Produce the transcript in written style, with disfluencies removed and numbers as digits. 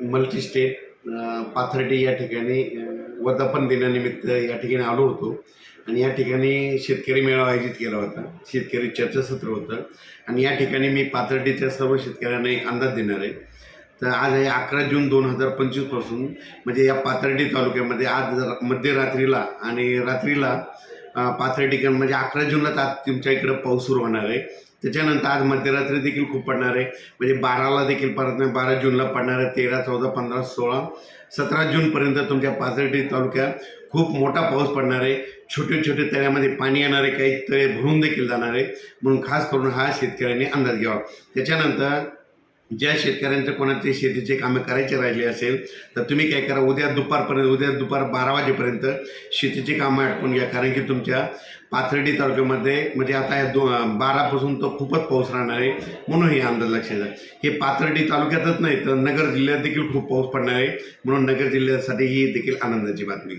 Multi state Pathardi या ठिकाणी वर्धापन दिनानिमित्त या ठिकाणी आलो होतो आणि या ठिकाणी शेतकरी मेळावा आयोजित केला होता. शेतकरी चर्चासत्र होतं आणि या ठिकाणी मी पाथर्डीच्या सर्व शेतकऱ्यांना एक अंदाज देणार आहे. तर आज आहे 11 जून 2025 पासून, म्हणजे या पाथर्डी तालुक्यामध्ये आज मध्यरात्रीला आणि रात्रीला पाथर्डी म्हणजे 11 जूनलाच आज तुमच्या इकडं पाऊस सुरू होणार आहे. त्याच्यानंतर आज मध्यरात्री देखील खूप पडणार आहे, म्हणजे 12ला देखील पडत नाही, 12 जूनला पडणार आहे, 13, 14, 15, 16, 17 जूनपर्यंत तुमच्या पाथर्डी तालुक्यात खूप मोठा पाऊस पडणार आहे. छोटे छोटे तळ्यामध्ये पाणी येणार आहे, काही तळे भरून देखील जाणार आहे. म्हणून खास करून हा शेतकऱ्यांनी अंदाज घ्यावा. त्याच्यानंतर ज्या शेतकऱ्यांचं कोणाचे शेतीचे कामं करायचे राहिले असेल तर तुम्ही काय करा, उद्या दुपार 12 वाजेपर्यंत शेतीची कामं आटपून घ्या. कारण की तुमच्या पाथर्डी तालुक्यामध्ये म्हणजे आता या 12 पासून तो खूपच पाऊस राहणार आहे. म्हणून हे अंदाज लक्षात द्या. हे पाथर्डी तालुक्यातच नाही तर नगर जिल्ह्यात देखील खूप पाऊस पडणार आहे. म्हणून नगर जिल्ह्यासाठी ही देखील आनंदाची बातमी.